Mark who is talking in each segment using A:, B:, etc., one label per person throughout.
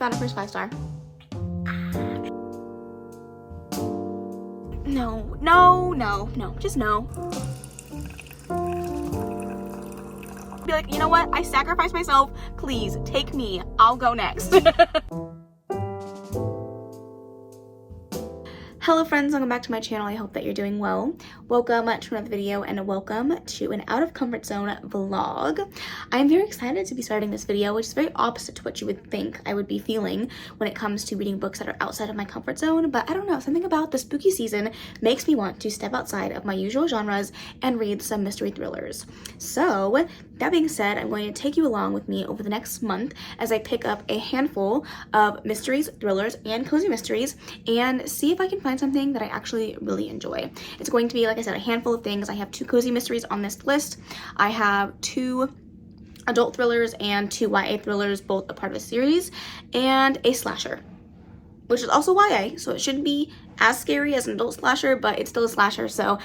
A: found a first 5-star. No, no, no, no, just no. Be like, you know what? I sacrificed myself. Please take me. I'll go next. Hello friends, welcome back to my channel. I hope that you're doing well. Welcome to another video and welcome to an out of comfort zone vlog. I'm very excited to be starting this video, which is very opposite to what you would think I would be feeling when it comes to reading books that are outside of my comfort zone. But I don't know, something about the spooky season makes me want to step outside of my usual genres and read some mystery thrillers. So that being said, I'm going to take you along with me over the next month as I pick up a handful of mysteries, thrillers, and cozy mysteries and see if I can find something that I actually really enjoy. It's going to be, like I said, a handful of things. I have 2 cozy mysteries on this list. I have 2 adult thrillers and 2 YA thrillers, both a part of a series, and a slasher, which is also YA, so it shouldn't be as scary as an adult slasher, but it's still a slasher, so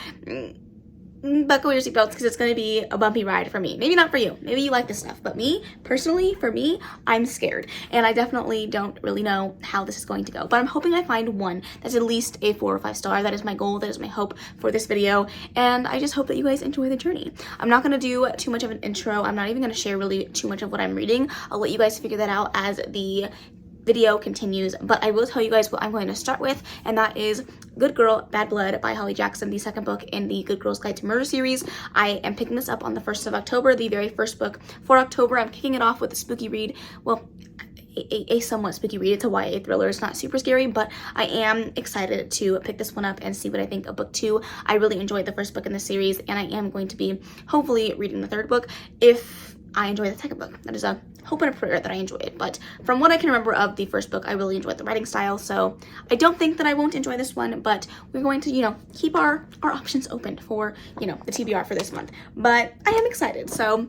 A: buckle your seatbelts because it's going to be a bumpy ride for me. Maybe not for you. Maybe you like this stuff. But me, personally, for me, I'm scared. And I definitely don't really know how this is going to go. But I'm hoping I find one that's at least a 4 or 5 star. That is my goal. That is my hope for this video. And I just hope that you guys enjoy the journey. I'm not going to do too much of an intro. I'm not even going to share really too much of what I'm reading. I'll let you guys figure that out as the video continues, but I will tell you guys what I'm going to start with, and that is Good Girl, Bad Blood by Holly Jackson, the second book in the Good Girl's Guide to Murder series. I am picking this up on the 1st of October, the very first book for October. I'm kicking it off with a spooky read. Well, a somewhat spooky read. It's a YA thriller. It's not super scary, but I am excited to pick this one up and see what I think of book 2. I really enjoyed the first book in the series, and I am going to be hopefully reading the 3rd book if I enjoy the 2nd book. That is a hope and a prayer that I enjoy it. But from what I can remember of the 1st book, I really enjoyed the writing style. So I don't think that I won't enjoy this one, but we're going to, keep our options open for, the TBR for this month. But I am excited. So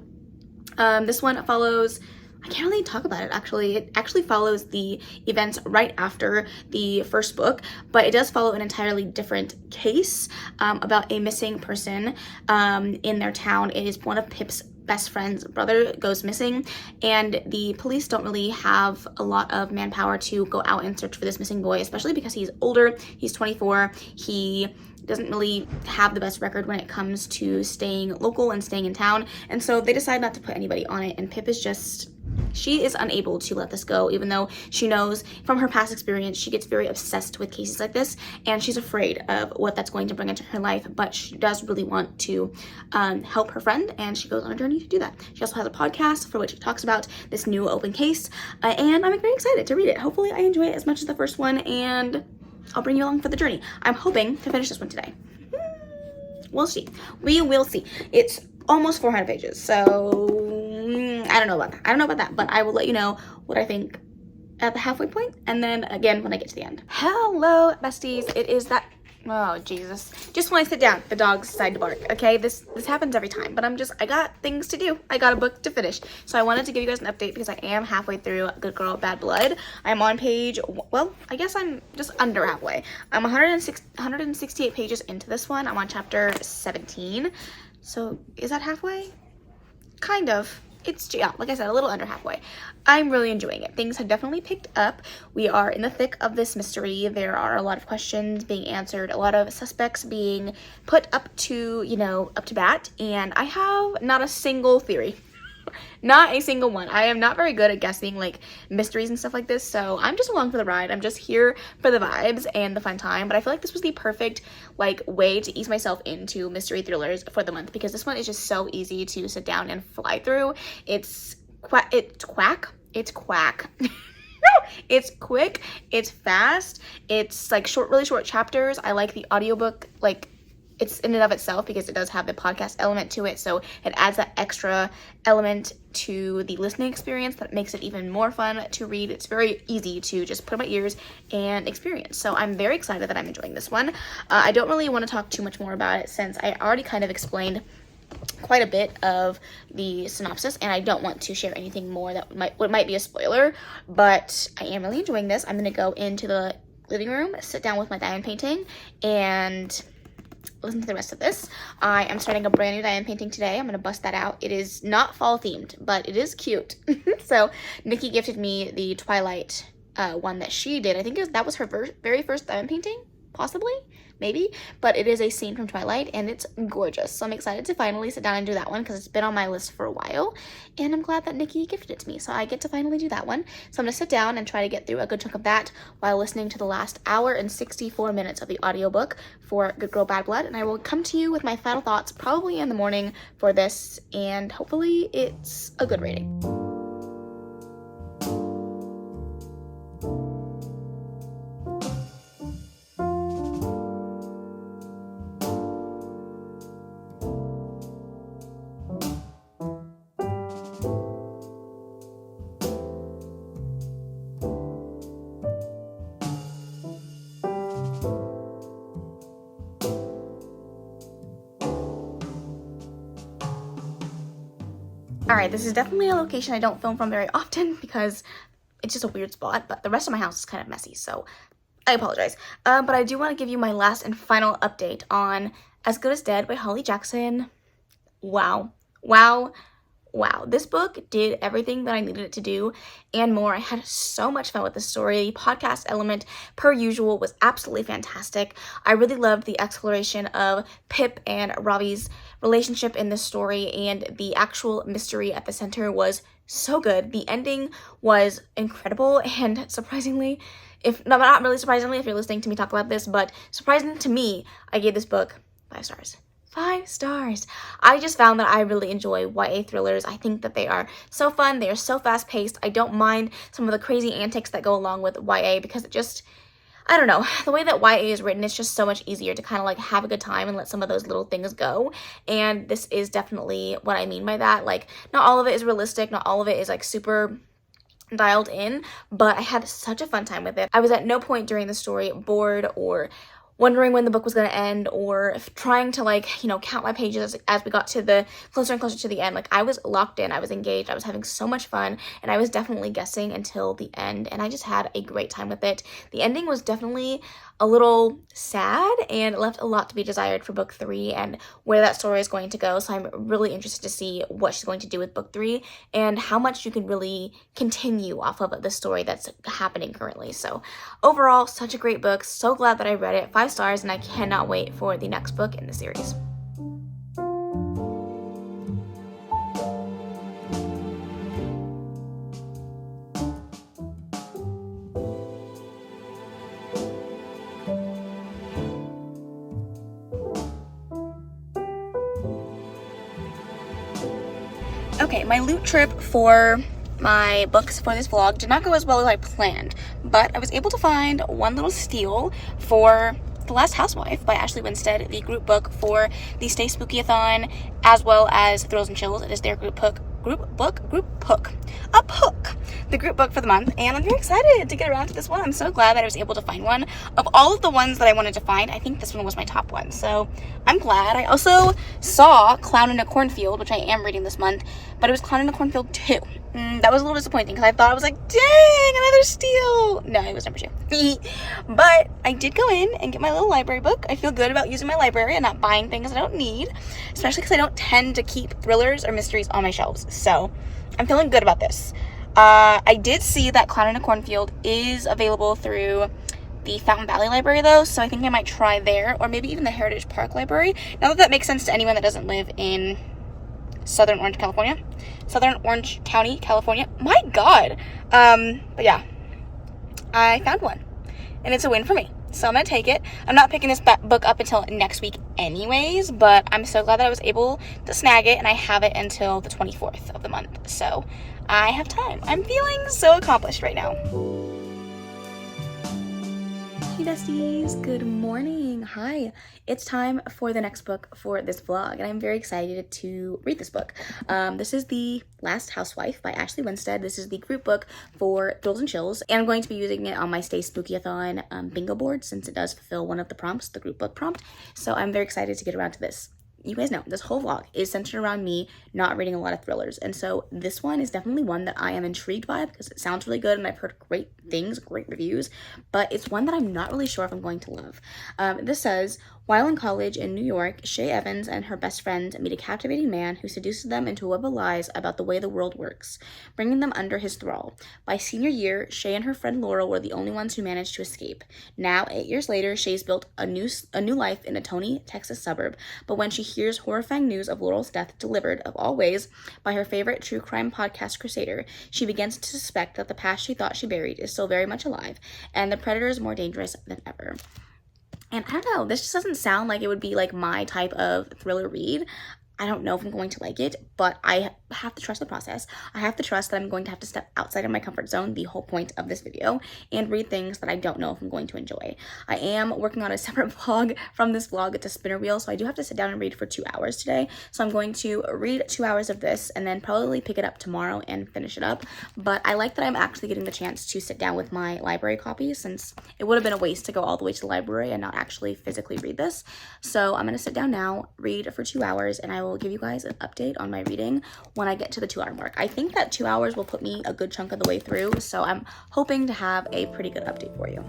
A: this one follows, I can't really talk about it actually. It actually follows the events right after the 1st book, but it does follow an entirely different case about a missing person in their town. It is one of Pip's best friend's brother goes missing, and the police don't really have a lot of manpower to go out and search for this missing boy, especially because he's older. He's 24. He doesn't really have the best record when it comes to staying local and staying in town, and so they decide not to put anybody on it, and Pip is just, she is unable to let this go, even though she knows from her past experience she gets very obsessed with cases like this, and she's afraid of what that's going to bring into her life, but she does really want to help her friend, and she goes on a journey to do that. She also has a podcast for which she talks about this new open case, and I'm very excited to read it. Hopefully I enjoy it as much as the first one, and I'll bring you along for the journey. I'm hoping to finish this one today. We'll see. We will see. It's almost 400 pages, so I don't know about that. I don't know about that, but I will let you know what I think at the halfway point, and then again when I get to the end. Hello, besties. It is that, oh Jesus. Just when I sit down, the dogs decide to bark, okay? This happens every time, but I got things to do. I got a book to finish. So I wanted to give you guys an update because I am halfway through Good Girl, Bad Blood. I'm on page, well, I guess I'm just under halfway. I'm 168 pages into this one. I'm on chapter 17. So is that halfway? Kind of. It's, yeah, like I said, a little under halfway. I'm really enjoying it. Things have definitely picked up. We are in the thick of this mystery. There are a lot of questions being answered, a lot of suspects being put up to, up to bat, and I have not a single theory. Not a single one. I am not very good at guessing like mysteries and stuff like this, so I'm just along for the ride. I'm just here for the vibes and the fun time, but I feel like this was the perfect way to ease myself into mystery thrillers for the month, because this one is just so easy to sit down and fly through. It's quack. It's quick, it's fast, it's really short chapters. I like the audiobook, it's in and of itself because it does have the podcast element to it, so it adds that extra element to the listening experience that makes it even more fun to read. It's very easy to just put in my ears and experience, so I'm very excited that I'm enjoying this one. I don't really want to talk too much more about it since I already kind of explained quite a bit of the synopsis, and I don't want to share anything more that might be a spoiler, but I am really enjoying this. I'm going to go into the living room, sit down with my diamond painting, and listen to the rest of this. I am starting a brand new diamond painting today. I'm going to bust that out. It is not fall themed, but it is cute. So Nikki gifted me the Twilight one that she did. I think that was her very first diamond painting, possibly, maybe, but it is a scene from Twilight, and it's gorgeous. So I'm excited to finally sit down and do that one because it's been on my list for a while, and I'm glad that Nikki gifted it to me, so I get to finally do that one. So I'm gonna sit down and try to get through a good chunk of that while listening to the last hour and 64 minutes of the audiobook for Good Girl Bad Blood, and I will come to you with my final thoughts probably in the morning for this, and hopefully it's a good rating. Alright, this is definitely a location I don't film from very often because it's just a weird spot, but the rest of my house is kind of messy, so I apologize. But I do want to give you my last and final update on As Good as Dead by Holly Jackson. Wow. Wow. Wow. This book did everything that I needed it to do and more. I had so much fun with the story. The podcast element, per usual, was absolutely fantastic. I really loved the exploration of Pip and Robbie's relationship in this story, and the actual mystery at the center was so good. The ending was incredible, and surprisingly, not really surprisingly if you're listening to me talk about this, but surprising to me, I gave this book 5 stars. 5 stars. I just found that I really enjoy YA thrillers. I think that they are so fun. They are so fast-paced. I don't mind some of the crazy antics that go along with YA because it just, I don't know, the way that YA is written, it's just so much easier to kind of like have a good time and let some of those little things go. And this is definitely what I mean by that. Like, not all of it is realistic. Not all of it is like super dialed in, but I had such a fun time with it. I was at no point during the story bored or wondering when the book was going to end, or trying to, like, you know, count my pages as we got to the closer and closer to the end. Like, I was locked in, I was engaged, I was having so much fun, and I was definitely guessing until the end, and I just had a great time with it. The ending was definitely a little sad and left a lot to be desired for book 3 and where that story is going to go. So I'm really interested to see what she's going to do with book 3 and how much you can really continue off of the story that's happening currently. So overall, such a great book. So glad that I read it. 5 stars, and I cannot wait for the next book in the series. Okay, my loot trip for my books for this vlog did not go as well as I planned, but I was able to find one little steal for The Last Housewife by Ashley Winstead, the group book for the Stay Spooky-a-thon, as well as Thrills and Chills. It is their the group book for the month, and I'm very excited to get around to this one. I'm so glad that I was able to find one. Of all of the ones that I wanted to find, I think this one was my top one, so I'm glad. I also saw Clown in a Cornfield, which I am reading this month, but it was Clown in a Cornfield 2. That was a little disappointing because I thought I was like, dang, another steal. No, it was number 2. But I did go in and get my little library book. I feel good about using my library and not buying things I don't need, especially because I don't tend to keep thrillers or mysteries on my shelves. So I'm feeling good about this. I did see that Clown in a Cornfield is available through the Fountain Valley Library, though, so I think I might try there, or maybe even the Heritage Park Library. Now that makes sense to anyone that doesn't live in Southern Orange County, California. My God. But yeah, I found one, and it's a win for me. So I'm going to take it. I'm not picking this book up until next week anyways, but I'm so glad that I was able to snag it, and I have it until the 24th of the month. So I have time. I'm feeling so accomplished right now. Hey besties, good morning. Hi. It's time for the next book for this vlog, and I'm very excited to read this book. This is The Last Housewife by Ashley Winstead. This is the group book for Thrills and Chills, and I'm going to be using it on my Stay Spooky-a-thon bingo board since it does fulfill one of the prompts, the group book prompt. So I'm very excited to get around to this. You guys know this whole vlog is centered around me not reading a lot of thrillers, and so this one is definitely one that I am intrigued by because it sounds really good and I've heard great things, great reviews, but it's one that I'm not really sure if I'm going to love. This says, While in college in New York, Shay Evans and her best friend meet a captivating man who seduces them into a web of lies about the way the world works, bringing them under his thrall. By senior year, Shay and her friend Laurel were the only ones who managed to escape. Now, 8 years later, Shay's built a new life in a Tony, Texas suburb, but when she hears horrifying news of Laurel's death delivered, of all ways, by her favorite true crime podcast Crusader, she begins to suspect that the past she thought she buried is still very much alive, and the predator is more dangerous than ever. And I don't know, this just doesn't sound like it would be like my type of thriller read. I don't know if I'm going to like it, but I have to trust the process. I have to trust that I'm going to have to step outside of my comfort zone, the whole point of this video, and read things that I don't know if I'm going to enjoy. I am working on a separate vlog from this vlog. It's a spinner wheel, so I do have to sit down and read for 2 hours today. So I'm going to read 2 hours of this and then probably pick it up tomorrow and finish it up. But I like that I'm actually getting the chance to sit down with my library copy, since it would have been a waste to go all the way to the library and not actually physically read this. So I'm going to sit down now, read for 2 hours, and I will give you guys an update on my reading when I get to the 2 hour mark. I think that 2 hours will put me a good chunk of the way through, so I'm hoping to have a pretty good update for you.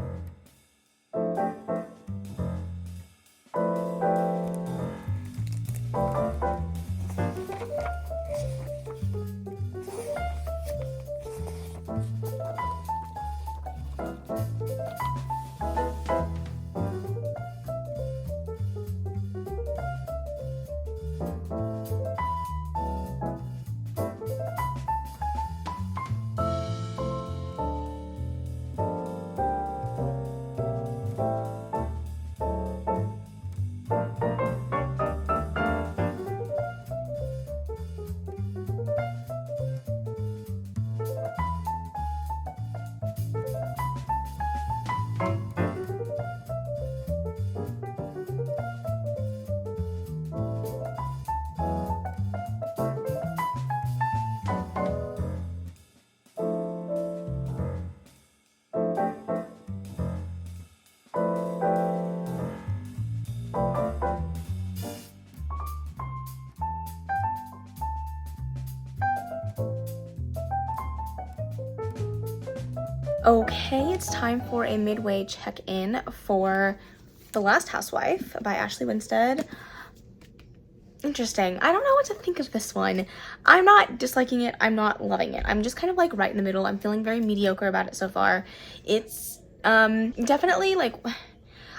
A: Okay, it's time for a midway check-in for The Last Housewife by Ashley Winstead. Interesting. I don't know what to think of this one. I'm not disliking it. I'm not loving it. I'm just kind of like right in the middle. I'm feeling very mediocre about it so far. It's definitely like,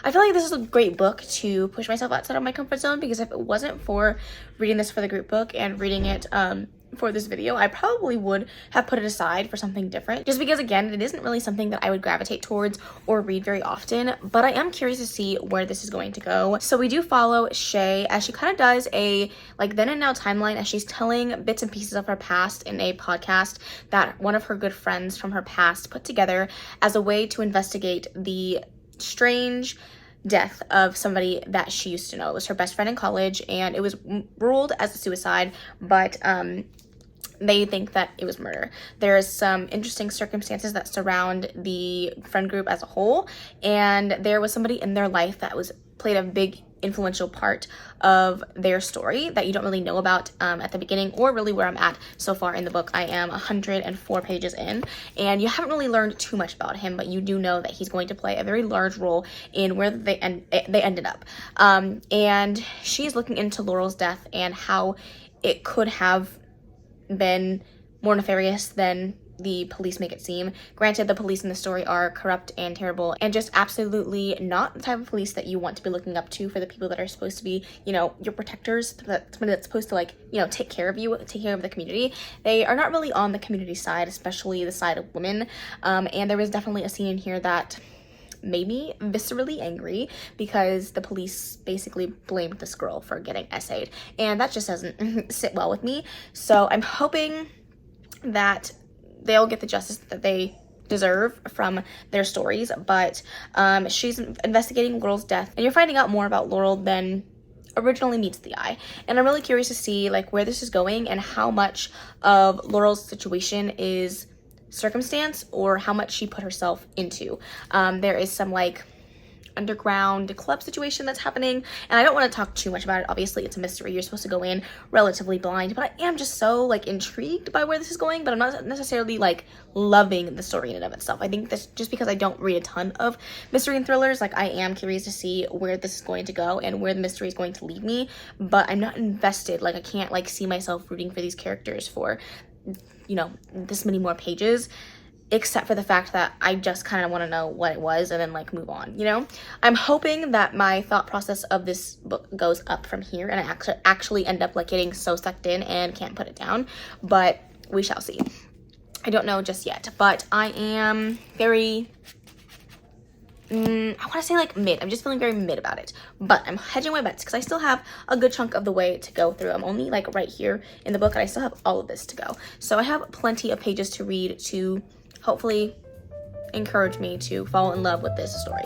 A: I feel like this is a great book to push myself outside of my comfort zone, because if it wasn't for reading this for the group book and reading it for this video, I probably would have put it aside for something different, just because again, it isn't really something that I would gravitate towards or read very often, but I am curious to see where this is going to go. So we do follow Shay as she kind of does a like then and now timeline, as she's telling bits and pieces of her past in a podcast that one of her good friends from her past put together as a way to investigate the strange death of somebody that she used to know. It was her best friend in college, and it was ruled as a suicide, but they think that it was murder. There's some interesting circumstances that surround the friend group as a whole, and there was somebody in their life that played a big influential part of their story that you don't really know about at the beginning, or really where I'm at so far in the book. I am 104 pages in, and you haven't really learned too much about him, but you do know that he's going to play a very large role in where they ended up. And she's looking into Laurel's death and how it could have been more nefarious than the police make it seem. Granted, the police in the story are corrupt and terrible and just absolutely not the type of police that you want to be looking up to for the people that are supposed to be, you know, your protectors, somebody that's supposed to, like, you know, take care of you, take care of the community. They are not really on the community side, especially the side of women. And there was definitely a scene in here that made me viscerally angry, because the police basically blamed this girl for getting essayed, and that just doesn't sit well with me. So I'm hoping that they'll get the justice that they deserve from their stories, but she's investigating Laurel's death, and you're finding out more about Laurel than originally meets the eye, and I'm really curious to see like where this is going and how much of Laurel's situation is circumstance or how much she put herself into. There is some like underground club situation that's happening, and I don't want to talk too much about it. Obviously it's a mystery, you're supposed to go in relatively blind, but I am just so like intrigued by where this is going, but I'm not necessarily like loving the story in and of itself. I think that's just because I don't read a ton of mystery and thrillers. Like, I am curious to see where this is going to go and where the mystery is going to lead me, but I'm not invested. Like, I can't like see myself rooting for these characters for, you know, this many more pages, except for the fact that I just kind of want to know what it was and then like move on, you know? I'm hoping that my thought process of this book goes up from here and I actually end up like getting so sucked in and can't put it down, but we shall see. I don't know just yet, but I am very, I want to say like mid. I'm just feeling very mid about it, but I'm hedging my bets because I still have a good chunk of the way to go through. I'm only like right here in the book and I still have all of this to go. So I have plenty of pages to read to hopefully encourage me to fall in love with this story.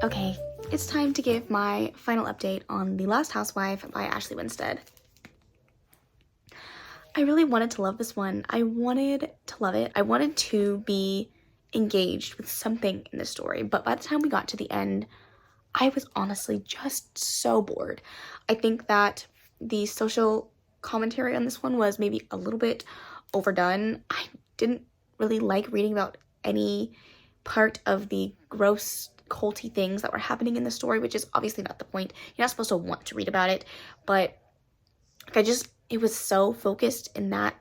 A: Okay, it's time to give my final update on The Last Housewife by Ashley Winstead. I really wanted to love this one. I wanted to love it. I wanted to be engaged with something in the story, but by the time we got to the end, I was honestly just so bored. I think that the social commentary on this one was maybe a little bit overdone. I didn't really like reading about any part of the gross culty things that were happening in the story, which is obviously not the point. You're not supposed to want to read about it, but it was so focused in that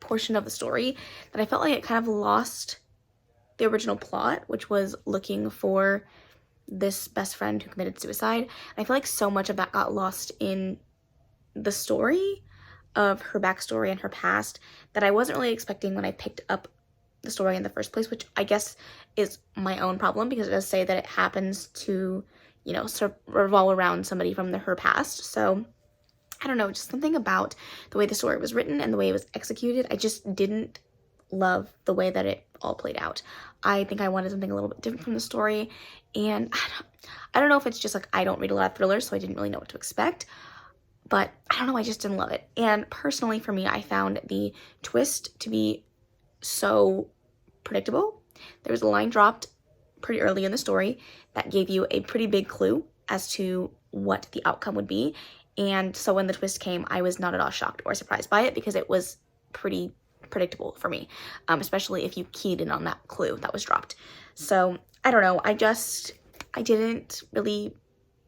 A: portion of the story that I felt like it kind of lost the original plot, which was looking for this best friend who committed suicide. And I feel like so much of that got lost in the story of her backstory and her past that I wasn't really expecting when I picked up the story in the first place, which I guess is my own problem because it does say that it happens to, you know, sort of revolve around somebody from her past. So I don't know, just something about the way the story was written and the way it was executed. I just didn't love the way that it all played out. I think I wanted something a little bit different from the story, and I don't know if it's just like I don't read a lot of thrillers, so I didn't really know what to expect, but I don't know, I just didn't love it. And personally for me, I found the twist to be so predictable. There was a line dropped pretty early in the story that gave you a pretty big clue as to what the outcome would be, and so when the twist came, I was not at all shocked or surprised by it because it was pretty predictable for me, especially if you keyed in on that clue that was dropped. So I don't know, I didn't really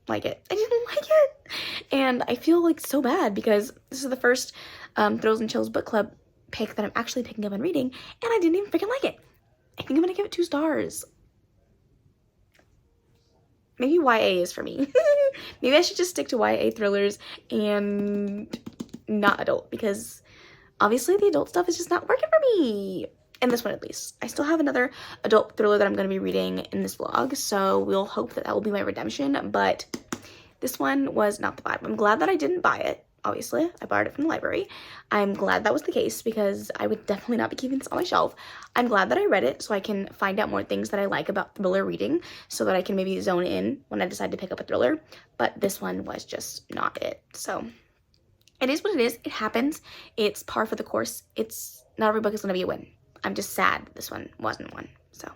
A: like it. I didn't like it, and I feel like so bad because this is the first Thrills and Chills book club pick that I'm actually picking up and reading, and I didn't even freaking like it. I think I'm gonna give it 2 stars. Maybe YA is for me. Maybe I should just stick to YA thrillers and not adult, because obviously the adult stuff is just not working for me. In this one, at least. I still have another adult thriller that I'm going to be reading in this vlog, so we'll hope that that will be my redemption, but this one was not the vibe. I'm glad that I didn't buy it. Obviously, I borrowed it from the library. I'm glad that was the case because I would definitely not be keeping this on my shelf. I'm glad that I read it so I can find out more things that I like about thriller reading so that I can maybe zone in when I decide to pick up a thriller, but this one was just not it. So it is what it is. It happens. It's par for the course. It's not every book is going to be a win. I'm just sad this one wasn't one. So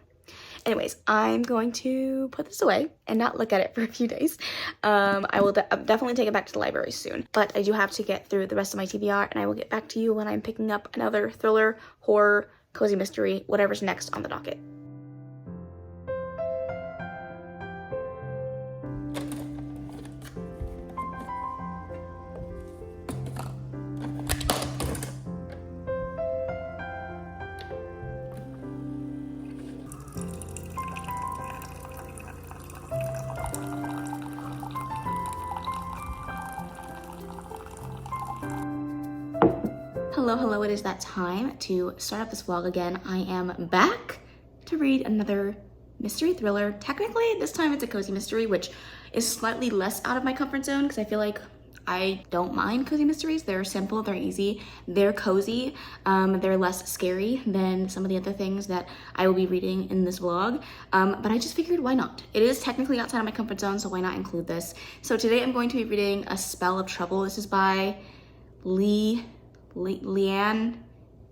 A: anyways, I'm going to put this away and not look at it for a few days. I will definitely take it back to the library soon, but I do have to get through the rest of my TBR, and I will get back to you when I'm picking up another thriller, horror, cozy mystery, whatever's next on the docket. Hello, it is that time to start up this vlog again. I am back to read another mystery thriller. Technically, this time it's a cozy mystery, which is slightly less out of my comfort zone because I feel like I don't mind cozy mysteries. They're simple, they're easy, they're cozy, they're less scary than some of the other things that I will be reading in this vlog. But I just figured, why not? It is technically outside of my comfort zone, so why not include this? So today I'm going to be reading A Spell of Trouble. This is by Leanne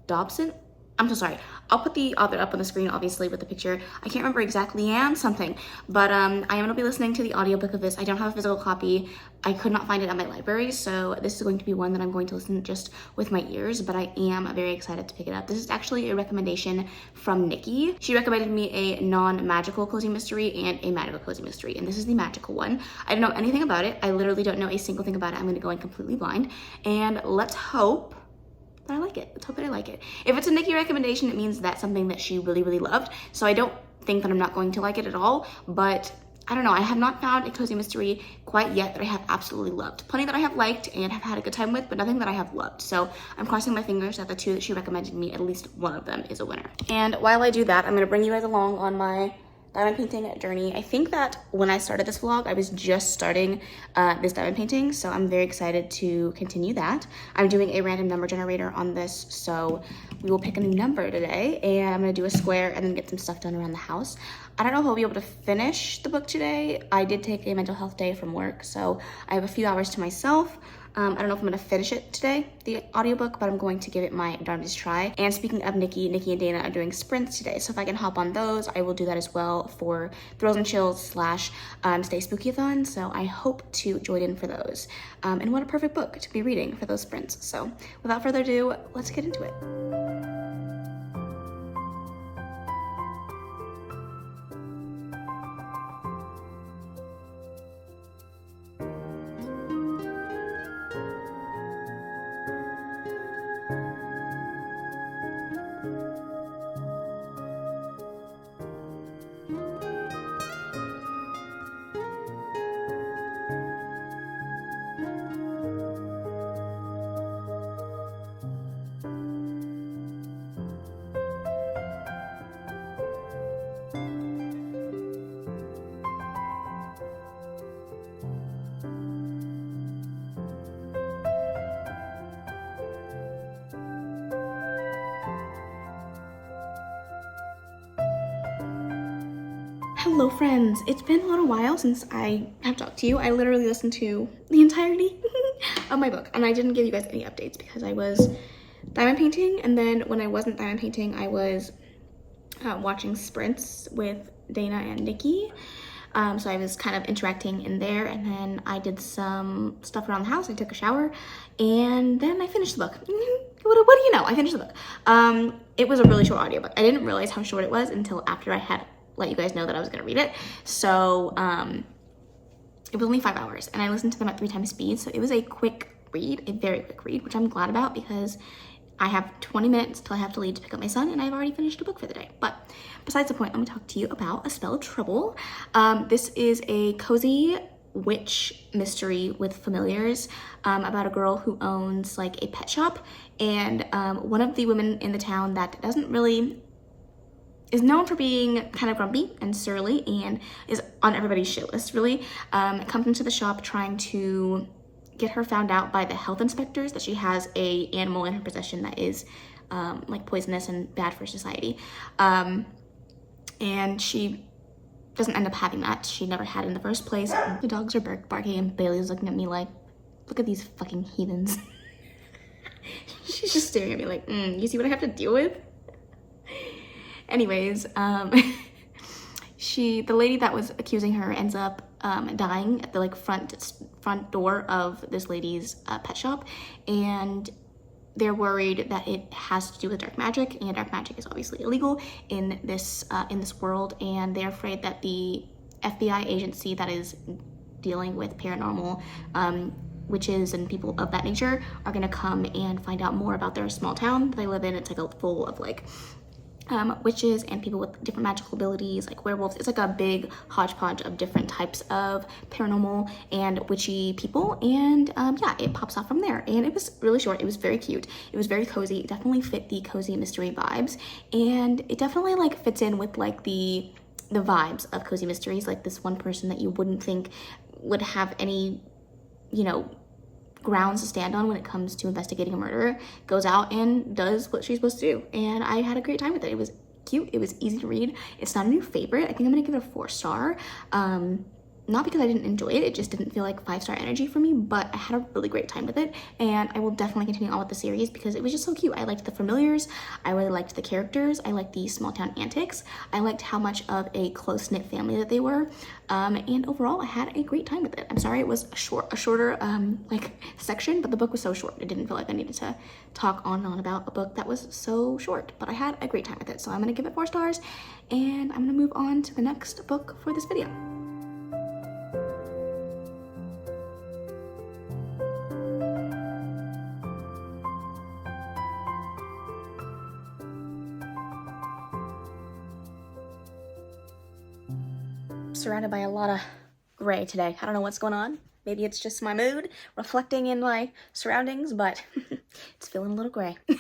A: Dobson. I'm so sorry. I'll put the author up on the screen, obviously, with the picture. I can't remember exactly, Leanne something, but I am gonna be listening to the audiobook of this. I don't have a physical copy. I could not find it at my library, so this is going to be one that I'm going to listen just with my ears, but I am very excited to pick it up. This is actually a recommendation from Nikki. She recommended me a non-magical cozy mystery and a magical cozy mystery, and this is the magical one. I don't know anything about it. I literally don't know a single thing about it. I'm gonna go in completely blind, and let's hope that I like it. Let's hope that I like it. If it's a Nikki recommendation, it means that's something that she really, really loved. So I don't think that I'm not going to like it at all, but I don't know. I have not found a cozy mystery quite yet that I have absolutely loved. Plenty that I have liked and have had a good time with, but nothing that I have loved. So I'm crossing my fingers that the two that she recommended me, at least one of them is a winner. And while I do that, I'm gonna bring you guys along on my diamond painting journey. I think that when I started this vlog, I was just starting this diamond painting, so I'm very excited to continue that. I'm doing a random number generator on this, so we will pick a new number today, and I'm gonna do a square and then get some stuff done around the house. I don't know if I'll be able to finish the book today. I did take a mental health day from work, so I have a few hours to myself. I don't know if I'm gonna finish it today, the audiobook, but I'm going to give it my darndest try. And speaking of Nikki and Dana are doing sprints today, so if I can hop on those, I will do that as well for Thrills and Chills / Stay Spooky-a-thon, so I hope to join in for those. And what a perfect book to be reading for those sprints. So without further ado, let's get into it. Hello friends, it's been a little while since I have talked to you. I literally listened to the entirety of my book and I didn't give you guys any updates because I was diamond painting, and then when I wasn't diamond painting I was watching sprints with Dana and Nikki. So I was kind of interacting in there, and then I did some stuff around the house. I took a shower and then I finished the book. What do you know? I finished the book. It was a really short audiobook. I didn't realize how short it was until after I had let you guys know that I was gonna read it. So it was only 5 hours and I listened to them at 3 times speed. So it was a quick read, a very quick read, which I'm glad about because I have 20 minutes till I have to leave to pick up my son and I've already finished a book for the day. But besides the point, let me talk to you about A Spell of Trouble. This is a cozy witch mystery with familiars about a girl who owns like a pet shop, and one of the women in the town that is known for being kind of grumpy and surly and is on everybody's shit list, really, comes into the shop trying to get her found out by the health inspectors that she has a animal in her possession that is like poisonous and bad for society. And she doesn't end up having that. She never had it in the first place. The dogs are barking and Bailey's looking at me like, look at these fucking heathens. She's just staring at me like, you see what I have to deal with? Anyways, the lady that was accusing her ends up dying at the like front door of this lady's pet shop, and they're worried that it has to do with dark magic, and dark magic is obviously illegal in this world, and they're afraid that the FBI agency that is dealing with paranormal witches and people of that nature are gonna come and find out more about their small town that they live in. It's like full of like witches and people with different magical abilities, like werewolves. It's like a big hodgepodge of different types of paranormal and witchy people, and yeah, it pops off from there. And it was really short. It was very cute. It was very cozy. It definitely fit the cozy mystery vibes, and it definitely like fits in with like the vibes of cozy mysteries, like this one person that you wouldn't think would have any, you know, grounds to stand on when it comes to investigating a murder, goes out and does what she's supposed to do. And I had a great time with it. It was cute. It was easy to read. It's not a new favorite. I think I'm gonna give it a 4-star. Not because I didn't enjoy it, it just didn't feel like 5-star energy for me, but I had a really great time with it, and I will definitely continue on with the series because it was just so cute. I liked the familiars, I really liked the characters, I liked the small town antics, I liked how much of a close-knit family that they were, and overall I had a great time with it. I'm sorry it was a shorter like section, but the book was so short. It didn't feel like I needed to talk on and on about a book that was so short, but I had a great time with it. So I'm gonna give it 4 stars, and I'm gonna move on to the next book for this video. Surrounded by a lot of gray today. I don't know what's going on. Maybe it's just my mood reflecting in my surroundings, but it's feeling a little gray. I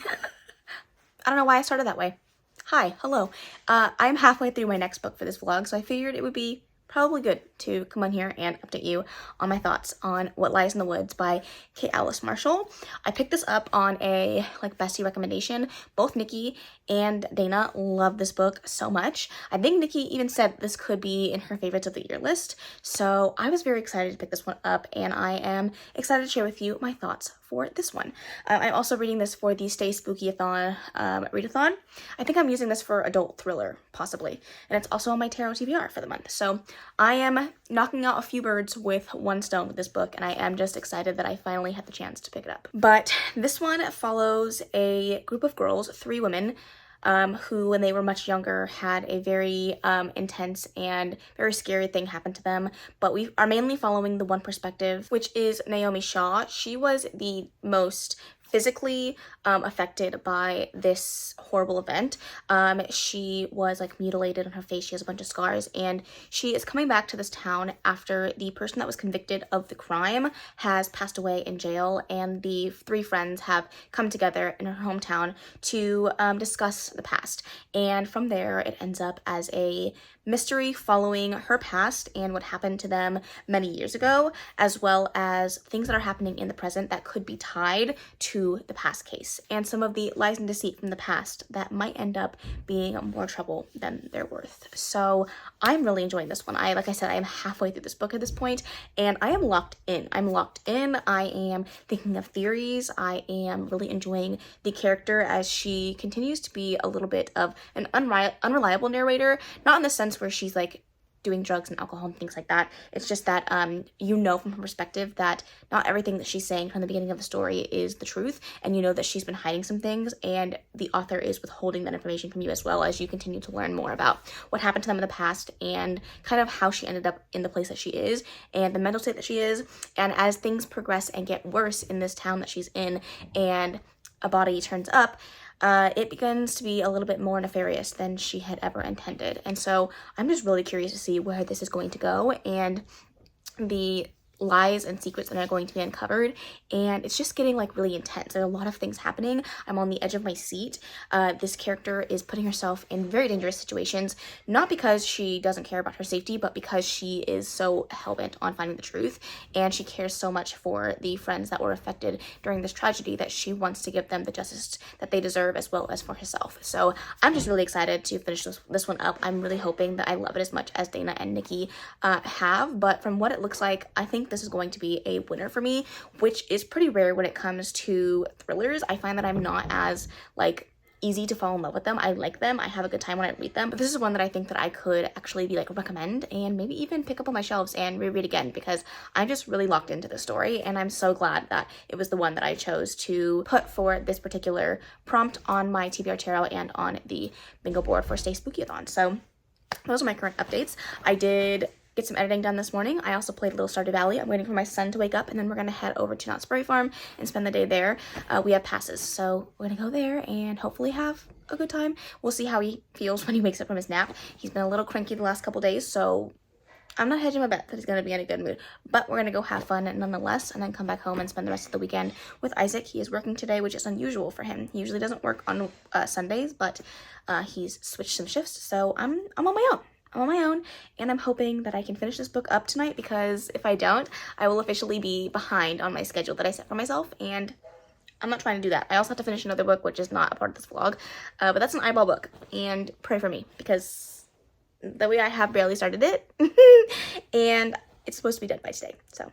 A: don't know why I started that way. Hi, hello. I'm halfway through my next book for this vlog, so I figured it would be probably good to come on here and update you on my thoughts on What Lies in the Woods by Kaylanisimplyme. I picked this up on a bestie recommendation. Both Nikki and Dana love this book so much. I think Nikki even said this could be in her favorites of the year list. So I was very excited to pick this one up, and I am excited to share with you my thoughts for this one. I'm also reading this for the Stay Spooky-a-thon readathon. I think I'm using this for adult thriller, possibly. And it's also on my tarot TBR for the month. So I am knocking out a few birds with one stone with this book, and I am just excited that I finally had the chance to pick it up. But this one follows a group of girls, 3 women, who, when they were much younger, had a very intense and very scary thing happen to them. But we are mainly following the one perspective, which is Naomi Shaw. She was the most physically affected by this horrible event. She was mutilated on her face. She has a bunch of scars, and she is coming back to this town after the person that was convicted of the crime has passed away in jail, and the 3 friends have come together in her hometown to discuss the past. And from there, it ends up as a mystery following her past and what happened to them many years ago, as well as things that are happening in the present that could be tied to the past case, and some of the lies and deceit from the past that might end up being more trouble than they're worth. So I'm really enjoying this one. Like I said, I am halfway through this book at this point, and I am locked in. I am thinking of theories. I am really enjoying the character as she continues to be a little bit of an unreliable narrator, not in the sense where she's doing drugs and alcohol and things like that. It's just that you know from her perspective that not everything that she's saying from the beginning of the story is the truth, and you know that she's been hiding some things, and the author is withholding that information from you as well as you continue to learn more about what happened to them in the past and kind of how she ended up in the place that she is and the mental state that she is. And as things progress and get worse in this town that she's in and a body turns up, it begins to be a little bit more nefarious than she had ever intended. And so I'm just really curious to see where this is going to go and the lies and secrets that are going to be uncovered, and it's just getting really intense. There are a lot of things happening. I'm on the edge of my seat. This character is putting herself in very dangerous situations, not because she doesn't care about her safety, but because she is so hell-bent on finding the truth, and she cares so much for the friends that were affected during this tragedy that she wants to give them the justice that they deserve, as well as for herself. So I'm just really excited to finish this one up. I'm really hoping that I love it as much as Dana and Nikki have, but from what it looks like, I think this is going to be a winner for me, which is pretty rare when it comes to thrillers. I find that I'm not as easy to fall in love with them. I like them. I have a good time when I read them, but this is one that I think that I could actually be recommend and maybe even pick up on my shelves and reread again, because I'm just really locked into the story, and I'm so glad that it was the one that I chose to put for this particular prompt on my TBR Tarot and on the bingo board for Stay Spooky-a-thon. So those are my current updates. I did get some editing done this morning. I also played Little Stardew Valley. I'm waiting for my son to wake up, and then we're going to head over to Knott's Berry Farm and spend the day there. We have passes, so we're going to go there and hopefully have a good time. We'll see how he feels when he wakes up from his nap. He's been a little cranky the last couple days, so I'm not hedging my bet that he's going to be in a good mood, but we're going to go have fun nonetheless, and then come back home and spend the rest of the weekend with Isaac. He is working today, which is unusual for him. He usually doesn't work on Sundays, but he's switched some shifts, so I'm on my own. I'm on my own, and I'm hoping that I can finish this book up tonight, because if I don't, I will officially be behind on my schedule that I set for myself, and I'm not trying to do that. I also have to finish another book, which is not a part of this vlog, but that's an eyeball book, and pray for me, because the way I have barely started it, and it's supposed to be done by today, so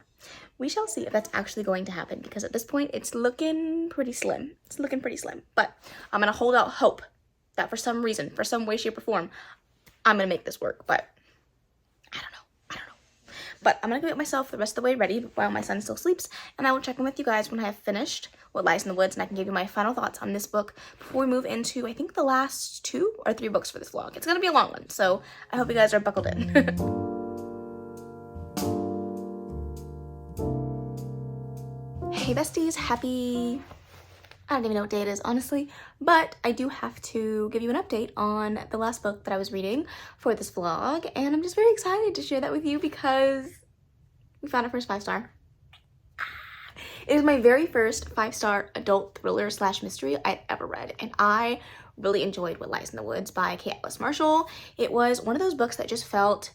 A: we shall see if that's actually going to happen, because at this point, it's looking pretty slim. It's looking pretty slim, but I'm going to hold out hope that for some reason, for some way, shape, or form, I'm going to make this work, but I don't know. But I'm going to go get myself the rest of the way ready while my son still sleeps, and I will check in with you guys when I have finished What Lies in the Woods, and I can give you my final thoughts on this book before we move into, I think, the last 2 or 3 books for this vlog. It's going to be a long one, so I hope you guys are buckled in. Hey besties, happy... I don't even know what day it is, honestly, but I do have to give you an update on the last book that I was reading for this vlog, and I'm just very excited to share that with you because we found our first 5-star. It is my very first 5-star adult thriller / mystery I've ever read, and I really enjoyed What Lies in the Woods by Kaylanisimplyme Marshall. It was one of those books that just felt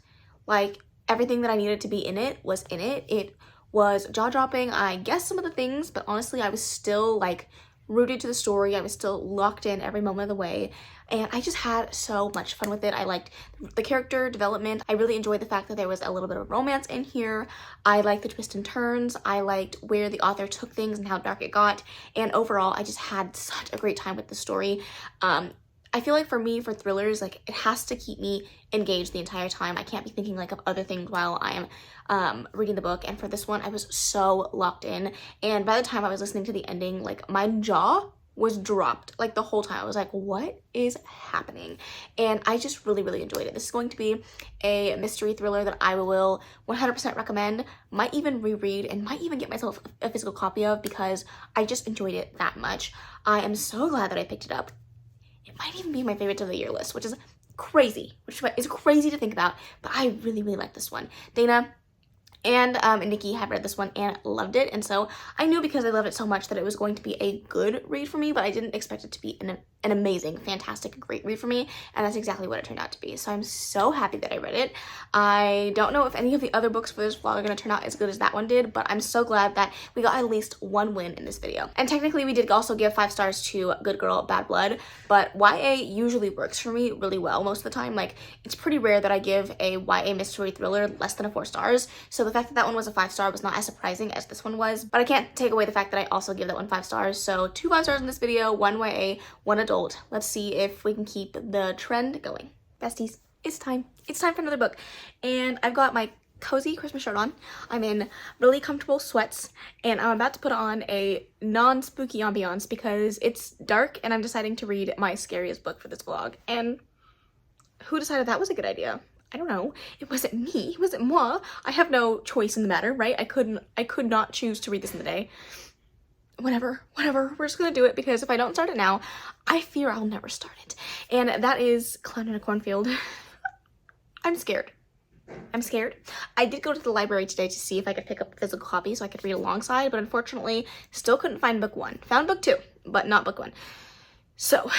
A: like everything that I needed to be in it was in it. It was jaw-dropping, I guess, some of the things, but honestly, I was still like rooted to the story. I was still locked in every moment of the way, and I just had so much fun with it. I liked the character development. I really enjoyed the fact that there was a little bit of romance in here. I liked the twists and turns. I liked where the author took things and how dark it got, and overall I just had such a great time with the story. I feel like for me, for thrillers, like it has to keep me engaged the entire time. I can't be thinking like of other things while I am reading the book. And for this one, I was so locked in. And by the time I was listening to the ending, like my jaw was dropped like the whole time. I was like, what is happening? And I just really, really enjoyed it. This is going to be a mystery thriller that I will 100% recommend, might even reread, and might even get myself a physical copy of because I just enjoyed it that much. I am so glad that I picked it up. It might even be my favorites of the year list, which is crazy, to think about, but I really, really like this one. Dana and Nikki have read this one and loved it, and so I knew because I loved it so much that it was going to be a good read for me, but I didn't expect it to be an amazing, fantastic, great read for me, and that's exactly what it turned out to be. So I'm so happy that I read it. I don't know if any of the other books for this vlog are going to turn out as good as that one did, but I'm so glad that we got at least 1 win in this video. And technically we did also give 5 stars to Good Girl, Bad Blood, but YA usually works for me really well most of the time. Like, it's pretty rare that I give a YA mystery thriller less than a 4 stars, so the fact that that one was a 5-star was not as surprising as this one was, but I can't take away the fact that I also give that one 5 stars. So 2 5 stars in this video, 1 YA, 1 adult. Let's see if we can keep the trend going. Besties, it's time. It's time for another book. And I've got my cozy Christmas shirt on. I'm in really comfortable sweats, and I'm about to put on a non-spooky ambiance because it's dark and I'm deciding to read my scariest book for this vlog. And who decided that was a good idea? I don't know. It wasn't me. It wasn't moi. I have no choice in the matter, right? I could not choose to read this in the day. Whatever, we're just gonna do it because if I don't start it now, I fear I'll never start it. And that is Clown in a Cornfield. I'm scared. I did go to the library today to see if I could pick up a physical copy so I could read alongside, but unfortunately still couldn't find book 1. Found book 2, but not book 1. So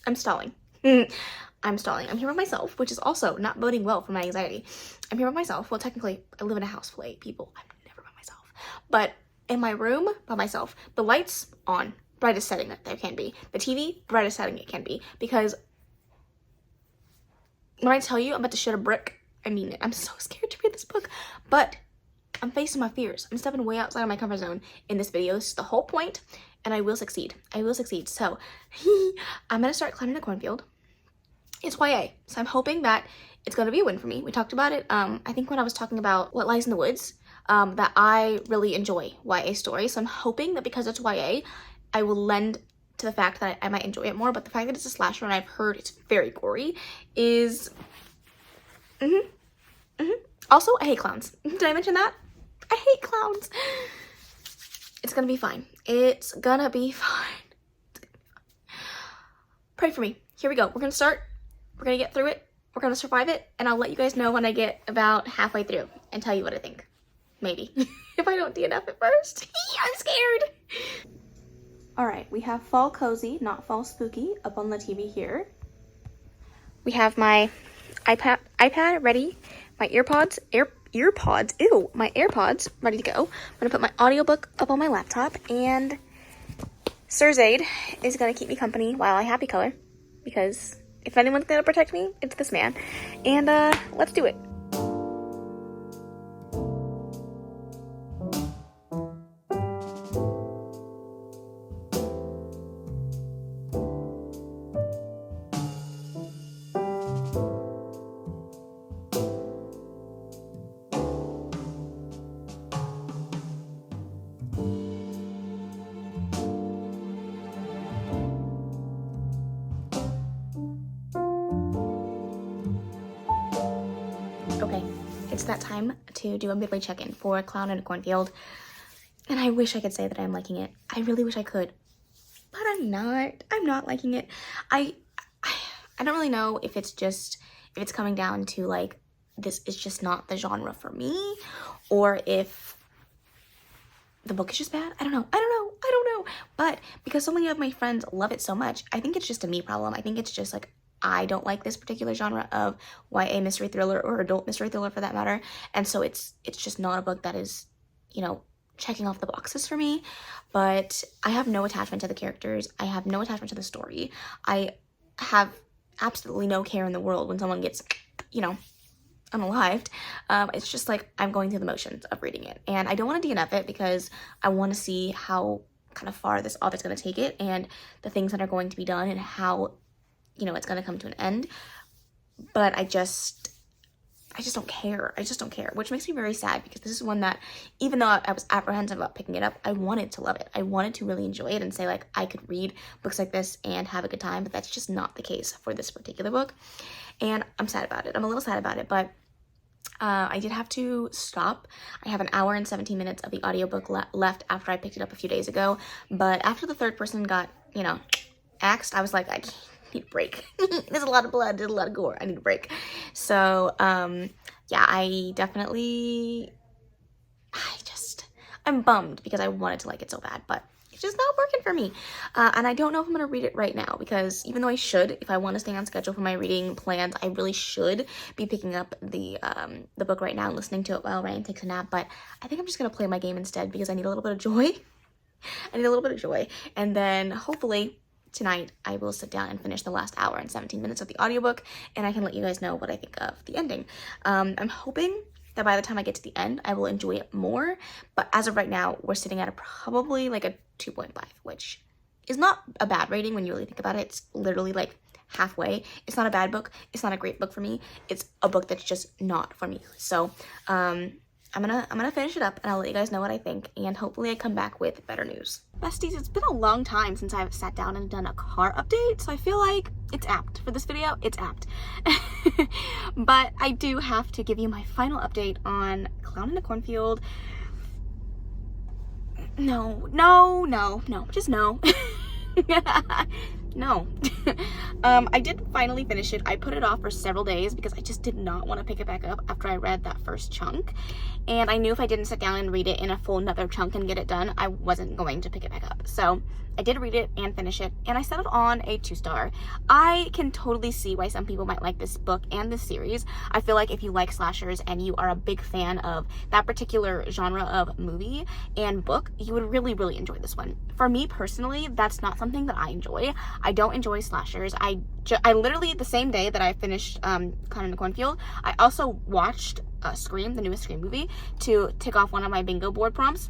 A: I'm stalling. I'm here by myself, which is also not boding well for my anxiety. I'm here by myself. Well, technically I live in a house full of 8 people. I'm never by myself, but in my room by myself, the lights on, brightest setting that there can be, the TV, brightest setting it can be, because when I tell you I'm about to shit a brick, I mean it. I'm so scared to read this book, but I'm facing my fears. I'm stepping way outside of my comfort zone in this video. This is the whole point, and I will succeed. So I'm gonna start Climbing a Cornfield. It's YA, so I'm hoping that it's gonna be a win for me. We talked about it, I think when I was talking about What Lies in the Woods, that I really enjoy YA stories, so I'm hoping that because it's YA, I will lend to the fact that I might enjoy it more, but the fact that it's a slasher and I've heard it's very gory is... Also, I hate clowns. Did I mention that? I hate clowns. It's gonna be fine. It's gonna be fine. Pray for me. Here we go. We're gonna start. We're gonna get through it. We're gonna survive it, and I'll let you guys know when I get about halfway through and tell you what I think. Maybe. If I don't DNF at first. I'm scared. Alright, we have Fall Cozy, not Fall Spooky, up on the TV here. We have my iPad ready, my earpods, my AirPods ready to go. I'm gonna put my audiobook up on my laptop, and Sir's Aid is gonna keep me company while I happy color, because if anyone's gonna protect me, it's this man. And let's do it. Okay, it's that time to do a midway check-in for Clown in a Cornfield, and I wish I could say that I'm liking it. I really wish I could, but I'm not liking it. I don't really know if it's coming down to like, this is just not the genre for me, or if the book is just bad. I don't know. But because so many of my friends love it so much, I think it's just a me problem. I think it's just like, I don't like this particular genre of YA mystery thriller, or adult mystery thriller for that matter. And so it's just not a book that is, you know, checking off the boxes for me. But I have no attachment to the characters. I have no attachment to the story. I have absolutely no care in the world when someone gets, you know, unalived. It's just like, I'm going through the motions of reading it. And I don't want to DNF it because I want to see how kind of far this author's going to take it, and the things that are going to be done, and how, you know, it's going to come to an end. But I just don't care. Which makes me very sad, because this is one that, even though I was apprehensive about picking it up, I wanted to love it. I wanted to really enjoy it and say, like, I could read books like this and have a good time, but that's just not the case for this particular book. And I'm sad about it. I'm a little sad about it, but I did have to stop. I have an hour and 17 minutes of the audiobook left after I picked it up a few days ago. But after the third person got, you know, axed, I was like, I need a break. There's a lot of blood, there's a lot of gore. I need a break. So, yeah, I'm bummed because I wanted to like it so bad, but it's just not working for me. And I don't know if I'm going to read it right now, because even though I should, if I want to stay on schedule for my reading plans, I really should be picking up the book right now and listening to it while Ryan takes a nap. But I think I'm just going to play my game instead, because I need a little bit of joy. And then hopefully tonight I will sit down and finish the last hour and 17 minutes of the audiobook, and I can let you guys know what I think of the ending. I'm hoping that by the time I get to the end, I will enjoy it more. But as of right now, we're sitting at probably like a 2.5, which is not a bad rating when you really think about it. It's literally like halfway. It's not a bad book. It's not a great book for me. It's a book that's just not for me. So, I'm gonna finish it up, and I'll let you guys know what I think, and hopefully I come back with better news. Besties, it's been a long time since I've sat down and done a car update, so I feel like it's apt. For this video, it's apt. But I do have to give you my final update on Clown in the Cornfield. No, just no. No. I did finally finish it. I put it off for several days because I just did not want to pick it back up after I read that first chunk. And I knew if I didn't sit down and read it in a full another chunk and get it done, I wasn't going to pick it back up. So I did read it and finish it, and I settled on a 2-star. I can totally see why some people might like this book and this series. I feel like if you like slashers and you are a big fan of that particular genre of movie and book, you would really, really enjoy this one. For me personally, that's not something that I enjoy. I don't enjoy slashers. I literally, the same day that I finished Clown in the Cornfield, I also watched Scream, the newest Scream movie, to tick off one of my bingo board prompts.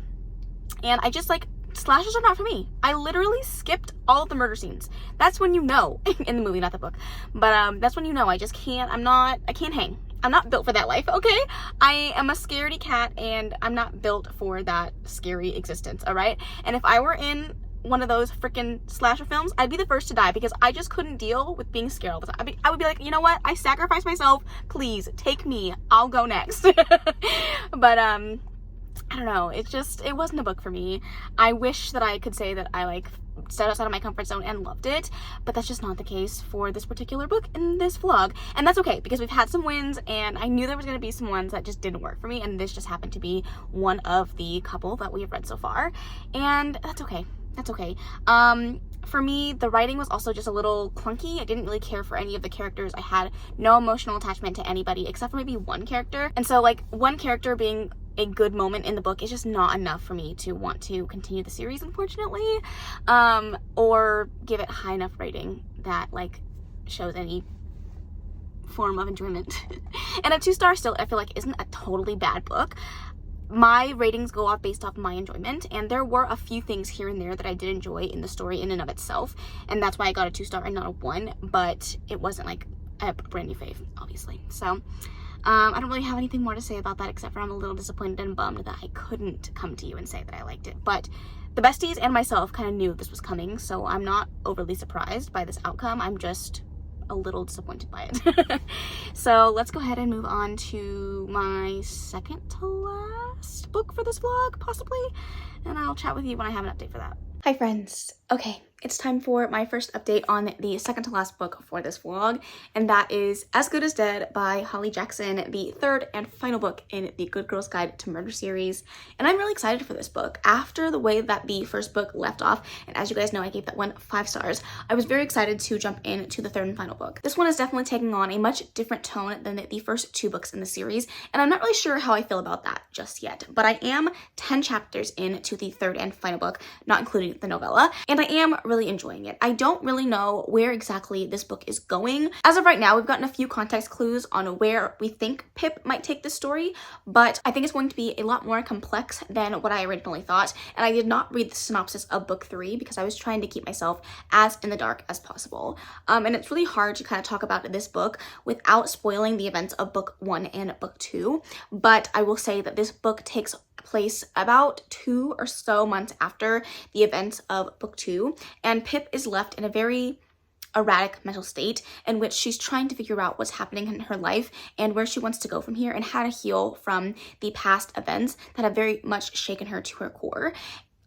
A: And I just like, slashers are not for me. I literally skipped all of the murder scenes. That's when you know, in the movie, not the book, but that's when you know I just can't, I can't hang. I'm not built for that life, okay? I am a scaredy cat, and I'm not built for that scary existence, all right? And if I were in one of those freaking slasher films, I'd be the first to die, because I just couldn't deal with being scared all the time. I would be like, you know what? I sacrificed myself. Please take me. I'll go next. But I don't know. It wasn't a book for me. I wish that I could say that I like stepped outside of my comfort zone and loved it, but that's just not the case for this particular book in this vlog. And that's okay, because we've had some wins, and I knew there was going to be some ones that just didn't work for me, and this just happened to be one of the couple that we have read so far, and that's okay. That's okay. for me, the writing was also just a little clunky. I didn't really care for any of the characters. I had no emotional attachment to anybody except for maybe one character. And so like one character being a good moment in the book is just not enough for me to want to continue the series, unfortunately, or give it high enough rating that like shows any form of enjoyment. And a 2-star still, I feel like, isn't a totally bad book. My ratings go off based off my enjoyment, and there were a few things here and there that I did enjoy in the story in and of itself, and that's why I got a 2-star and not a 1, but it wasn't like a brand new fave, obviously. So I don't really have anything more to say about that, except for I'm a little disappointed and bummed that I couldn't come to you and say that I liked it. But the besties and myself kind of knew this was coming, so I'm not overly surprised by this outcome. I'm just a little disappointed by it. So let's go ahead and move on to my second to last book for this vlog, possibly, and I'll chat with you when I have an update for that. Hi friends. Okay, it's time for my first update on the second to last book for this vlog, and that is As Good as Dead by Holly Jackson, the third and final book in the Good Girl's Guide to Murder series. And I'm really excited for this book. After the way that the first book left off, and as you guys know, I gave that one 5 stars, I was very excited to jump into the third and final book. This one is definitely taking on a much different tone than the first 2 books in the series, and I'm not really sure how I feel about that just yet, but I am 10 chapters into the third and final book, not including the novella, and I am really enjoying it. I don't really know where exactly this book is going. As of right now, we've gotten a few context clues on where we think Pip might take this story, but I think it's going to be a lot more complex than what I originally thought, and I did not read the synopsis of book 3 because I was trying to keep myself as in the dark as possible. And it's really hard to kind of talk about this book without spoiling the events of book 1 and book 2, but I will say that this book takes place about 2 or so months after the events of book 2, and Pip is left in a very erratic mental state in which she's trying to figure out what's happening in her life and where she wants to go from here and how to heal from the past events that have very much shaken her to her core,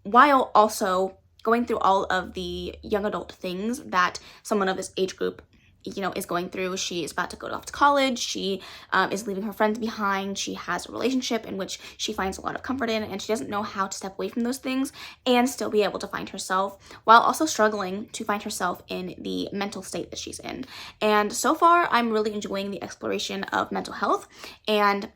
A: while also going through all of the young adult things that someone of this age group, you know, is going through. She is about to go off to college. She is leaving her friends behind. She has a relationship in which she finds a lot of comfort in, and she doesn't know how to step away from those things and still be able to find herself, while also struggling to find herself in the mental state that she's in. And so far, I'm really enjoying the exploration of mental health and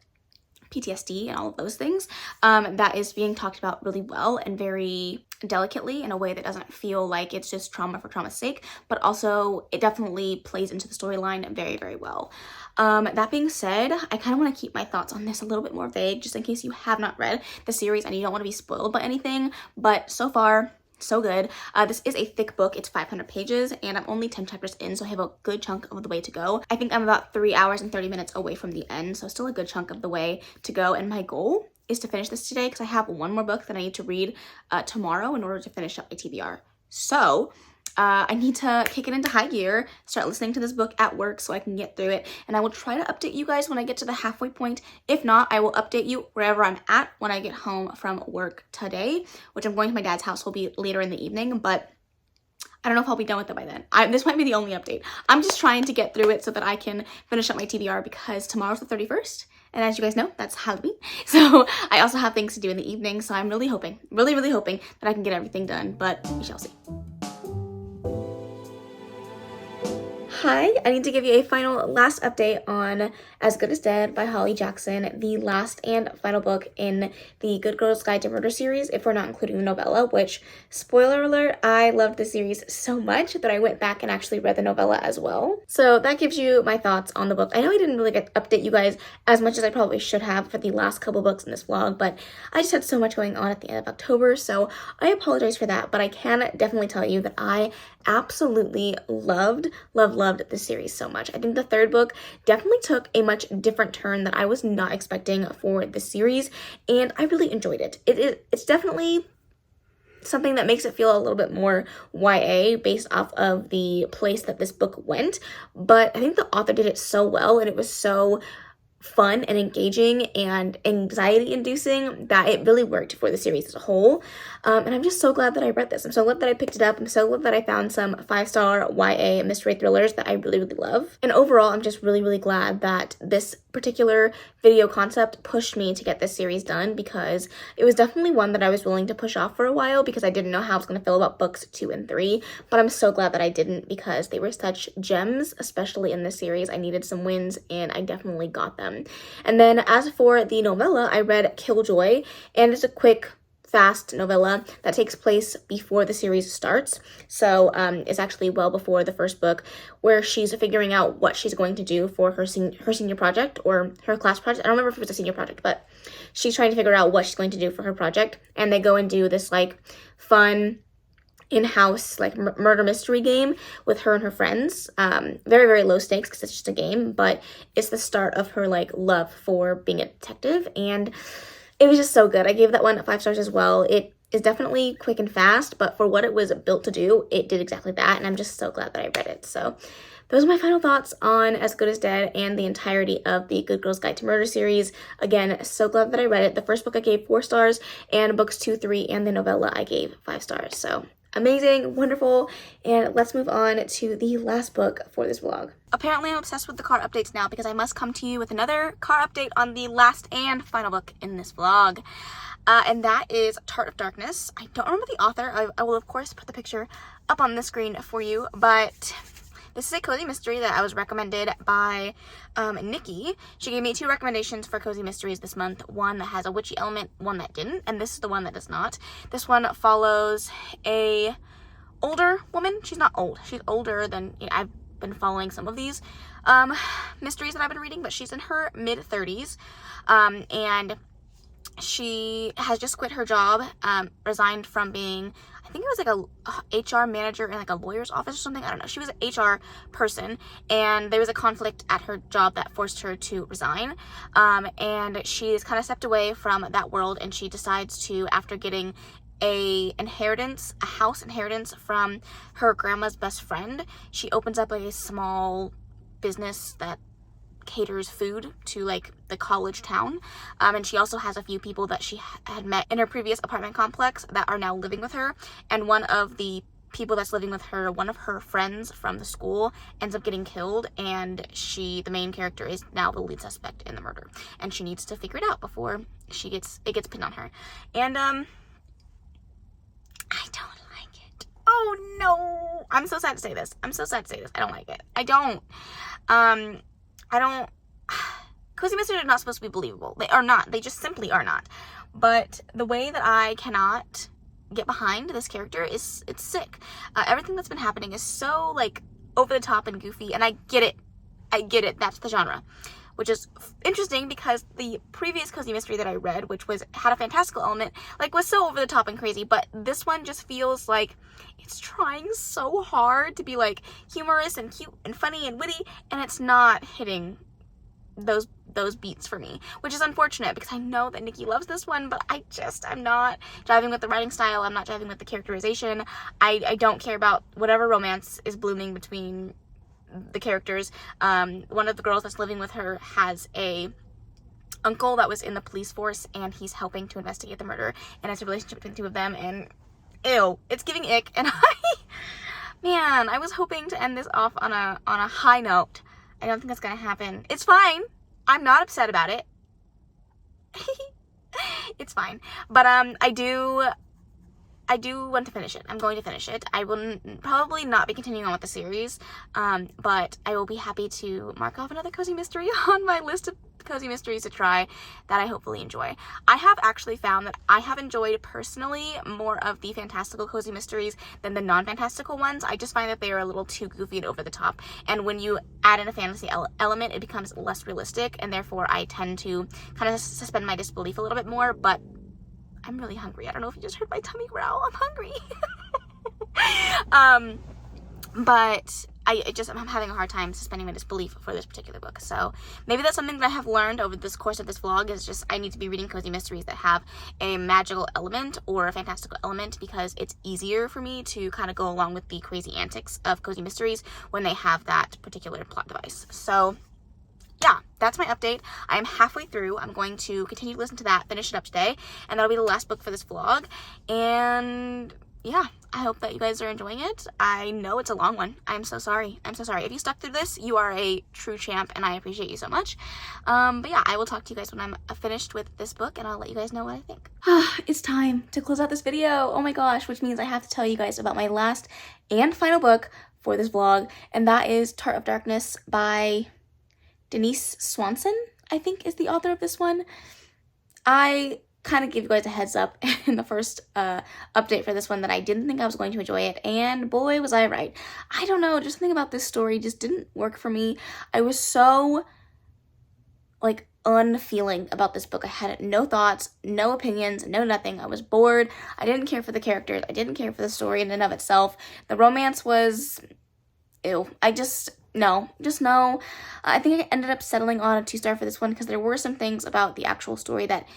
A: PTSD and all of those things. That is being talked about really well and very delicately in a way that doesn't feel like it's just trauma for trauma's sake, but also it definitely plays into the storyline very, very well. That being said, I kind of want to keep my thoughts on this a little bit more vague, just in case you have not read the series and you don't want to be spoiled by anything, but so far, so good. This is a thick book. It's 500 pages and I'm only 10 chapters in, so I have a good chunk of the way to go. I think I'm about 3 hours and 30 minutes away from the end, so still a good chunk of the way to go, and my goal is to finish this today because I have one more book that I need to read tomorrow in order to finish up my TBR. So I need to kick it into high gear, start listening to this book at work so I can get through it, and I will try to update you guys when I get to the halfway point. If not, I will update you wherever I'm at when I get home from work today, which I'm going to my dad's house, will be later in the evening, but I don't know if I'll be done with it by then. This might be the only update. I'm just trying to get through it so that I can finish up my TBR because tomorrow's the 31st. And as you guys know, that's Halloween. So I also have things to do in the evening. So I'm really hoping, really hoping that I can get everything done, but we shall see. Hi, I need to give you a final last update on As Good as Dead by Holly Jackson, the last and final book in the Good Girl's Guide to Murder series, if we're not including the novella, which, spoiler alert, I loved the series so much that I went back and actually read the novella as well. So that gives you my thoughts on the book. I know I didn't really get to update you guys as much as I probably should have for the last couple books in this vlog, but I just had so much going on at the end of October, so I apologize for that, but I can definitely tell you that I absolutely loved this series so much. I think the third book definitely took a much different turn that I was not expecting for the series, and I really enjoyed it. It's definitely something that makes it feel a little bit more YA based off of the place that this book went, but I think the author did it so well, and it was so fun and engaging and anxiety inducing that it really worked for the series as a whole. And I'm just so glad that I read this. I'm so glad that I picked it up. I'm so glad that I found some 5-star YA mystery thrillers that I really love. And overall, I'm just really glad that this particular video concept pushed me to get this series done, because it was definitely one that I was willing to push off for a while because I didn't know how I was going to feel about books 2 and 3, but I'm so glad that I didn't, because they were such gems, especially in this series. I needed some wins and I definitely got them. And then as for the novella, I read Killjoy, and it's a quick, fast novella that takes place before the series starts. So it's actually well before the first book, where she's figuring out what she's going to do for her senior project, or her class project. I don't remember if it was a senior project, but she's trying to figure out what she's going to do for her project. And they go and do this like fun in-house like murder mystery game with her and her friends. Very, very low stakes because it's just a game, but it's the start of her like love for being a detective, and it was just so good. I gave that one 5 stars as well. It is definitely quick and fast, but for what it was built to do, it did exactly that, and I'm just so glad that I read it. So those are my final thoughts on As Good as Dead and the entirety of the Good Girls Guide to Murder series. Again, so glad that I read it. The first book I gave 4 stars, and books 2, 3, and the novella I gave 5 stars. So amazing, wonderful, and let's move on to the last book for this vlog. Apparently I'm obsessed with the card updates now, because I must come to you with another card update on the last and final book in this vlog. And that is Tart of Darkness. I don't remember the author. I will of course put the picture up on the screen for you, but this is a cozy mystery that I was recommended by Nikki. She gave me 2 recommendations for cozy mysteries this month. One that has a witchy element, one that didn't, and this is the one that does not. This one follows a older woman. She's not old. She's older than, you know, I've been following some of these mysteries that I've been reading, but she's in her mid-30s, and she has just quit her job, resigned from being, I think it was like a HR manager in like a lawyer's office or something. I don't know. She was an HR person, and there was a conflict at her job that forced her to resign. And she's kind of stepped away from that world, and she decides to, after getting a house inheritance from her grandma's best friend, she opens up like a small business that caters food to like the college town, and she also has a few people that she had met in her previous apartment complex that are now living with her, and one of the people that's living with her, one of her friends from the school, ends up getting killed, and the main character is now the lead suspect in the murder, and she needs to figure it out before it gets pinned on her. And I don't like it. Oh no, I'm so sad to say this. I don't like it. I don't cozy mysteries are not supposed to be believable. They are not. They just simply are not. But the way that I cannot get behind this character it's sick. Everything that's been happening is so like over the top and goofy, and I get it. That's the genre, which is interesting because the previous cozy mystery that I read, which had a fantastical element, like was so over the top and crazy, but this one just feels like it's trying so hard to be like humorous and cute and funny and witty, and it's not hitting those beats for me, which is unfortunate because I know that Nikki loves this one, but I'm not jiving with the writing style. I'm not jiving with the characterization. I don't care about whatever romance is blooming between the characters. One of the girls that's living with her has a uncle that was in the police force, and he's helping to investigate the murder, and it's a relationship between the 2 of them, and ew, it's giving ick. And I was hoping to end this off on a high note. I don't think that's gonna happen. It's fine. I'm not upset about it. It's fine. But I do want to finish it. I'm going to finish it. I will probably not be continuing on with the series, but I will be happy to mark off another cozy mystery on my list of cozy mysteries to try that I hopefully enjoy. I have actually found that I have enjoyed personally more of the fantastical cozy mysteries than the non-fantastical ones. I just find that they are a little too goofy and over the top, and when you add in a fantasy element, it becomes less realistic, and therefore I tend to kind of suspend my disbelief a little bit more. But I'm really hungry. I don't know if you just heard my tummy growl. I'm hungry. But I'm having a hard time suspending my disbelief for this particular book. So maybe that's something that I have learned over this course of this vlog, is just I need to be reading cozy mysteries that have a magical element or a fantastical element, because it's easier for me to kind of go along with the crazy antics of cozy mysteries when they have that particular plot device. So yeah, that's my update. I am halfway through. I'm going to continue to listen to that, finish it up today, and that'll be the last book for this vlog. And yeah, I hope that you guys are enjoying it. I know it's a long one. I'm so sorry. I'm so sorry. If you stuck through this, you are a true champ, and I appreciate you so much. But yeah, I will talk to you guys when I'm finished with this book, and I'll let you guys know what I think. It's time to close out this video. Oh my gosh, which means I have to tell you guys about my last and final book for this vlog, and that is Tart of Darkness by Denise Swanson, I think is the author of this one. I kind of gave you guys a heads up in the first update for this one that I didn't think I was going to enjoy it, and boy was I right. I don't know, just something about this story just didn't work for me. I was so like unfeeling about this book. I had no thoughts, no opinions, no nothing. I was bored. I didn't care for the characters. I didn't care for the story in and of itself. The romance was ew. No. I think I ended up settling on a 2-star for this one because there were some things about the actual story that,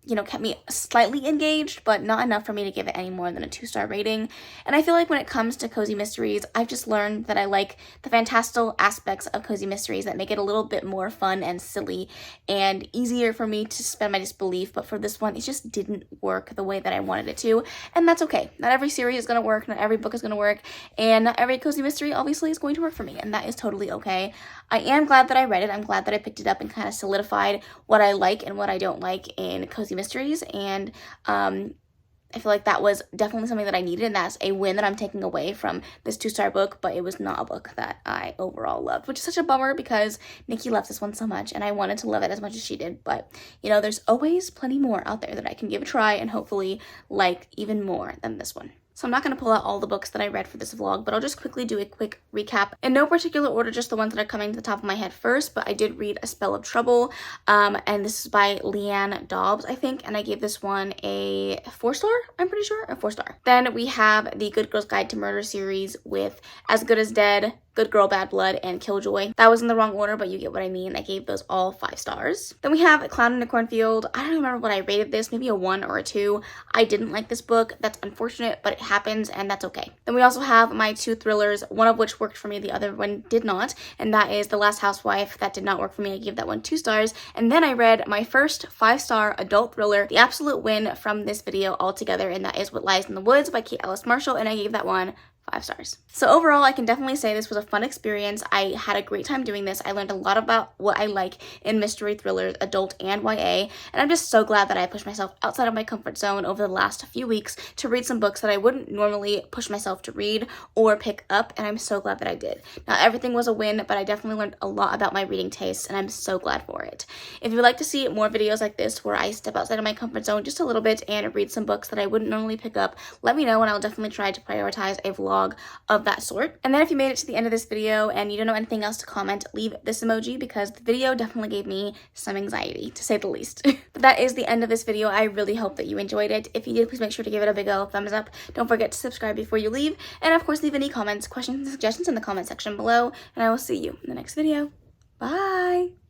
A: you know, kept me slightly engaged, but not enough for me to give it any more than a 2-star rating. And I feel like when it comes to cozy mysteries, I've just learned that I like the fantastical aspects of cozy mysteries that make it a little bit more fun and silly and easier for me to suspend my disbelief. But for this one, it just didn't work the way that I wanted it to. And that's okay. Not every series is going to work. Not every book is going to work. And not every cozy mystery obviously is going to work for me. And that is totally okay. I am glad that I read it. I'm glad that I picked it up and kind of solidified what I like and what I don't like in cozy mysteries, and I feel like that was definitely something that I needed, and that's a win that I'm taking away from this 2-star book. But it was not a book that I overall loved, which is such a bummer because Nikki loves this one so much and I wanted to love it as much as she did. But you know, there's always plenty more out there that I can give a try and hopefully like even more than this one. So I'm not going to pull out all the books that I read for this vlog, but I'll just quickly do a quick recap. In no particular order, just the ones that are coming to the top of my head first, but I did read A Spell of Trouble, and this is by Leanne Dobbs, I think, and I gave this one a 4-star, I'm pretty sure, a 4-star. Then we have the Good Girl's Guide to Murder series with As Good as Dead, Good Girl, Bad Blood, and Killjoy. That was in the wrong order, but you get what I mean. I gave those all 5 stars. Then we have Clown in a Cornfield. I don't remember what I rated this, maybe a 1 or a 2. I didn't like this book. That's unfortunate, but it happens, and that's okay. Then we also have my 2 thrillers, one of which worked for me, the other one did not, and that is The Last Housewife. That did not work for me. I gave that one 2 stars. And then I read my first 5-star adult thriller, the absolute win from this video altogether, and that is What Lies in the Woods by Kate Ellis Marshall, and I gave that one 5 stars. So overall, I can definitely say this was a fun experience. I had a great time doing this. I learned a lot about what I like in mystery thrillers, adult and YA, and I'm just so glad that I pushed myself outside of my comfort zone over the last few weeks to read some books that I wouldn't normally push myself to read or pick up, and I'm so glad that I did. Not everything was a win, but I definitely learned a lot about my reading tastes, and I'm so glad for it. If you would like to see more videos like this where I step outside of my comfort zone just a little bit and read some books that I wouldn't normally pick up, let me know, and I'll definitely try to prioritize a vlog of that sort. And then if you made it to the end of this video and you don't know anything else to comment, leave this emoji because the video definitely gave me some anxiety, to say the least. But that is the end of this video. I really hope that you enjoyed it. If you did, please make sure to give it a big old thumbs up. Don't forget to subscribe before you leave, and of course leave any comments, questions, and suggestions in the comment section below, and I will see you in the next video. Bye!